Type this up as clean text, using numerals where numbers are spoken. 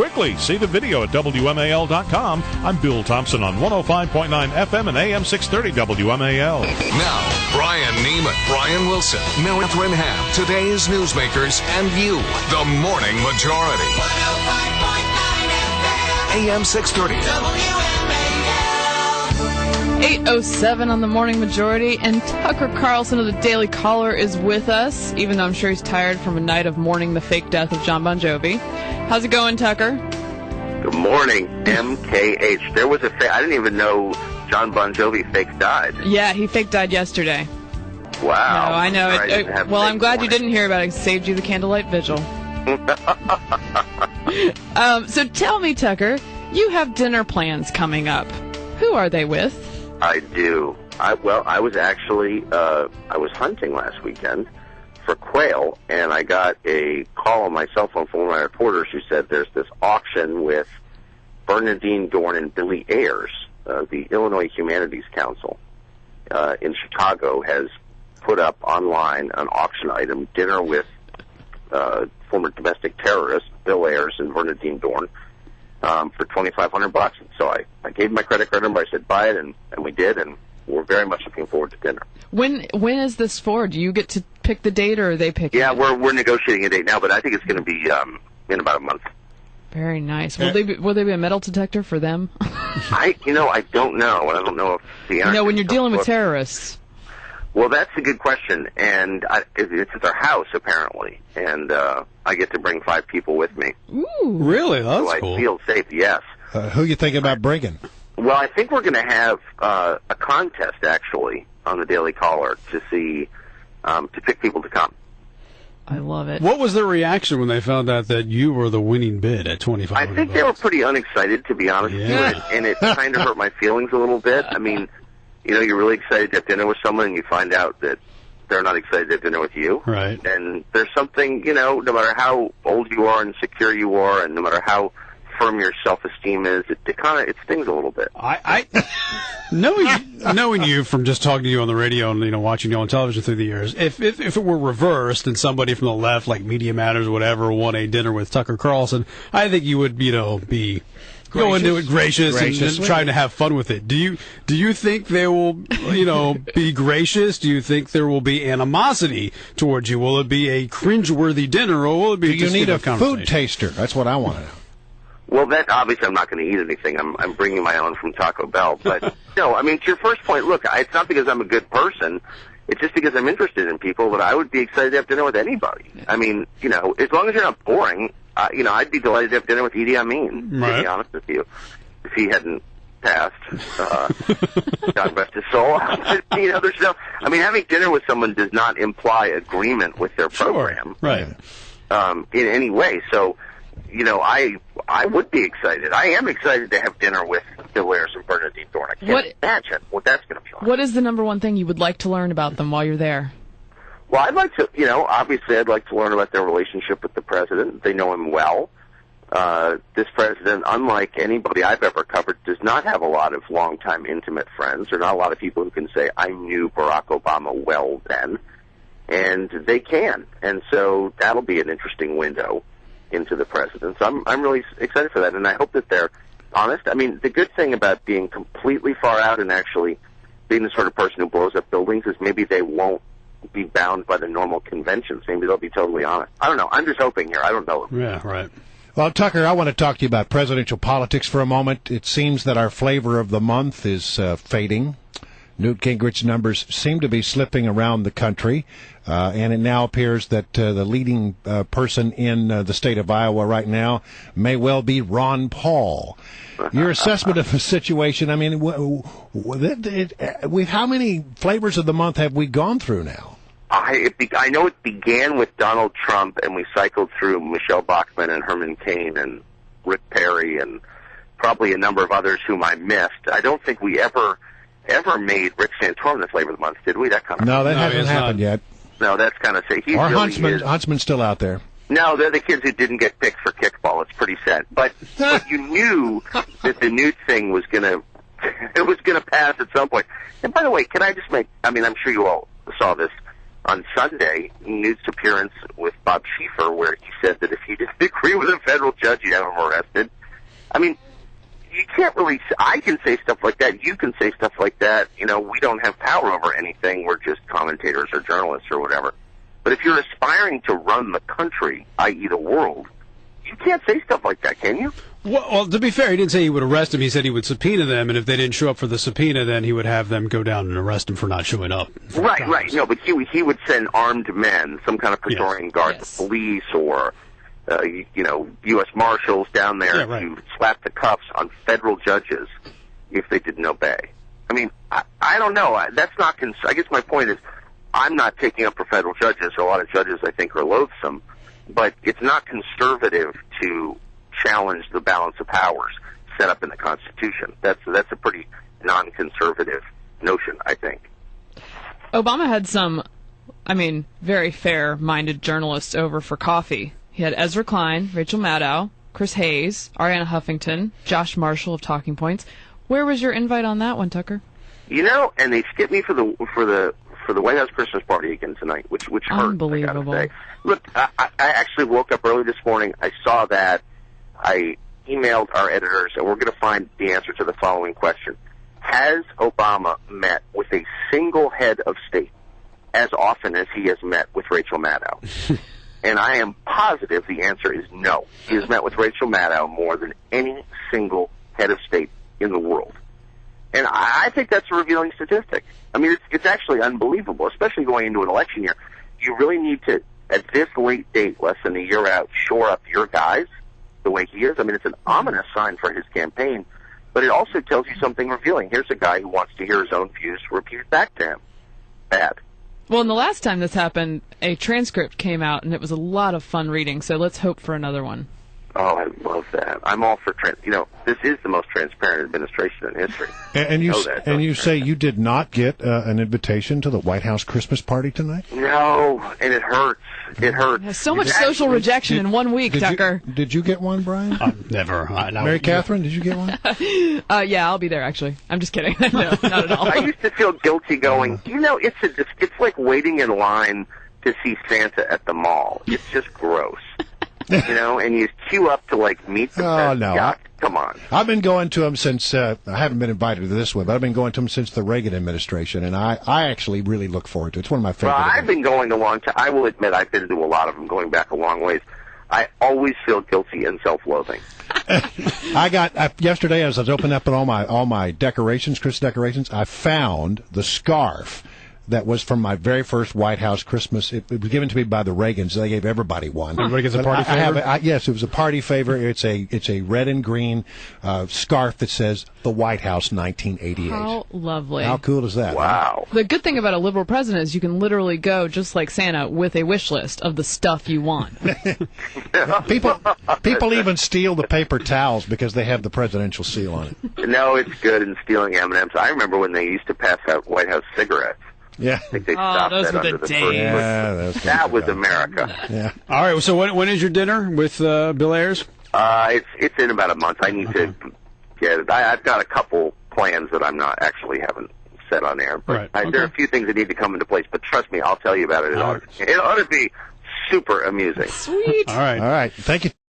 quickly. See the video at WMAL.com. I'm Bill Thompson on 105.9 FM and AM 630 WMAL. Now, Brian Neiman, Brian Wilson, Mel Winham, today's newsmakers, and you, the Morning Majority. 105.9 FM, AM 630 WMAL. 8:07 on the Morning Majority, and Tucker Carlson of the Daily Caller is with us, even though I'm sure he's tired from a night of mourning the fake death of John Bon Jovi. How's it going, Tucker? Good morning, MKH. There was I didn't even know John Bon Jovi fake died. Yeah, he fake died yesterday. Wow. No, I know. Well, I'm glad you didn't hear about it. It saved you the candlelight vigil. So tell me, Tucker, you have dinner plans coming up. Who are they with? I do. I was actually, I was hunting last weekend for quail, and I got a call on my cell phone from one of my reporters who said there's this auction with Bernadine Dorn and Bill Ayers. The Illinois Humanities Council in Chicago has put up online an auction item, dinner with former domestic terrorists Bill Ayers and Bernadine Dorn, for $2,500. So I gave my credit card number. I said buy it, and we did, and we're very much looking forward to dinner. When is this for? Do you get to pick the date, or are they picking? Yeah, we're negotiating a date now, but I think it's going to be in about a month. Very nice. Will there be a metal detector for them? I don't know. I don't know if the answer. When you're dealing with terrorists. Well, that's a good question, and it's at their house apparently, and I get to bring 5 people with me. Ooh, really? That's so cool. I feel safe. Yes. Who you thinking about bringing? Well, I think we're going to have a contest actually on the Daily Caller to see to pick people to come. I love it. What was their reaction when they found out that you were the winning bid at $2,500? I think they were pretty unexcited, to be honest with you, and it kind of hurt my feelings a little bit. I mean, you're really excited to have dinner with someone, and you find out that they're not excited to have dinner with you. Right. And there's something, no matter how old you are and secure you are, and no matter how firm your self-esteem is, it stings a little bit. I knowing you from just talking to you on the radio and watching you on television through the years, if it were reversed and somebody from the left, like Media Matters or whatever, won a dinner with Tucker Carlson, I think you would be go into it gracious and trying to have fun with it. Do you think they will be gracious? Do you think there will be animosity towards you? Will it be a cringeworthy dinner, or will it be? Do you need a food taster? That's what I want to know. Well, that obviously I'm not going to eat anything. I'm bringing my own from Taco Bell. But to your first point, look, it's not because I'm a good person. It's just because I'm interested in people. But I would be excited to have dinner with anybody. I mean, as long as you're not boring, I'd be delighted to have dinner with Idi Amin. Right. To be honest with you, if he hadn't passed, God rest his soul. There's no. I mean, having dinner with someone does not imply agreement with their program, right? In any way. So. I would be excited. I am excited to have dinner with Bill Ayers and Bernadine Dorn. I can't imagine what that's going to be like. What is the number one thing you would like to learn about them while you're there? Well, I'd like to, obviously I'd like to learn about their relationship with the president. They know him well. This president, unlike anybody I've ever covered, does not have a lot of longtime intimate friends. There are not a lot of people who can say, I knew Barack Obama well then. And they can. And so that'll be an interesting window into the president. So I'm really excited for that, and I hope that they're honest. I mean, the good thing about being completely far out and actually being the sort of person who blows up buildings is maybe they won't be bound by the normal conventions. Maybe they'll be totally honest. I don't know. I'm just hoping here. I don't know. Yeah, right. Well, Tucker, I want to talk to you about presidential politics for a moment. It seems that our flavor of the month is fading. Newt Gingrich's numbers seem to be slipping around the country, and it now appears that the leading person in the state of Iowa right now may well be Ron Paul. Your assessment of the situation, I mean, with how many flavors of the month have we gone through now? I know it began with Donald Trump, and we cycled through Michelle Bachmann and Herman Cain and Rick Perry and probably a number of others whom I missed. I don't think we ever made Rick Santorum the flavor of the month, did we? That kind of no, that hasn't happened yet. No, that's kind of say. Or really Huntsman's still out there. No, they're the kids who didn't get picked for kickball. It's pretty sad. But you knew that the Newt thing was gonna pass at some point. And by the way, can I just I'm sure you all saw this on Sunday. Newt's appearance with Bob Schieffer, where he said that if you didn't agree with a federal judge, you have him arrested. I mean, you can't really. I can say stuff like that. You can say stuff like that. You know, we don't have power over anything. We're just commentators or journalists or whatever. But if you're aspiring to run the country, i.e., the world, you can't say stuff like that, can you? Well, to be fair, he didn't say he would arrest him. He said he would subpoena them, and if they didn't show up for the subpoena, then he would have them go down and arrest him for not showing up. Right. No, but he would send armed men, some kind of Praetorian Guard, the police, or U.S. Marshals down there to slap the cuffs on federal judges if they didn't obey. I mean, I don't know. That's not. I guess my point is, I'm not taking up for federal judges. A lot of judges, I think, are loathsome, but it's not conservative to challenge the balance of powers set up in the Constitution. That's a pretty non-conservative notion, I think. Obama had some, very fair-minded journalists over for coffee. He had Ezra Klein, Rachel Maddow, Chris Hayes, Ariana Huffington, Josh Marshall of Talking Points. Where was your invite on that one, Tucker? You know, and they skipped me for the White House Christmas party again tonight, which hurt. Unbelievable. I gotta say. Look, I actually woke up early this morning. I saw that. I emailed our editors, and we're going to find the answer to the following question. Has Obama met with a single head of state as often as he has met with Rachel Maddow? And I am positive the answer is no. He has met with Rachel Maddow more than any single head of state in the world. And I think that's a revealing statistic. I mean, it's actually unbelievable, especially going into an election year. You really need to, at this late date, less than a year out, shore up your guys the way he is. I mean, it's an ominous sign for his campaign, but it also tells you something revealing. Here's a guy who wants to hear his own views repeated back to him. Bad. Well, and the last time this happened, a transcript came out, and it was a lot of fun reading, so let's hope for another one. Oh, I love that. I'm all for this is the most transparent administration in history. And you say you did not get an invitation to the White House Christmas party tonight? No, and it hurts. It hurts. There's so much social rejection in 1 week, Tucker. Did you get one, Brian? Never. Mary Catherine, did you get one? Yeah, I'll be there, actually. I'm just kidding. No, not at all. I used to feel guilty going, it's like waiting in line to see Santa at the mall. It's just gross. And you queue up to, meet the Oh, no. Yuck. Come on. I've been going to them since, I haven't been invited to this one, but I've been going to them since the Reagan administration, and I actually really look forward to it. It's one of my favorite Well, I've events. been going a long time. I will admit I've been to a lot of them, going back a long ways. I always feel guilty and self-loathing. Yesterday, as I was opening up all my decorations, Christmas decorations, I found the scarf that was from my very first White House Christmas. It was given to me by the Reagans. They gave everybody one. Everybody gets a party favor? Yes, it was a party favor. It's a red and green scarf that says the White House 1988. How lovely. How cool is that? Wow. The good thing about a liberal president is you can literally go, just like Santa, with a wish list of the stuff you want. People even steal the paper towels because they have the presidential seal on it. No, it's good in stealing M&Ms. I remember when they used to pass out White House cigarettes. Yeah. I think they stopped those that were under the the days. first Yeah, that was America. Yeah. All right, so when is your dinner with Bill Ayers? It's in about a month. I need to get it. I've got a couple plans that I'm not actually haven't set on air, but there are a few things that need to come into place. But trust me, I'll tell you about it. It ought to be super amusing. Sweet. All right. Thank you.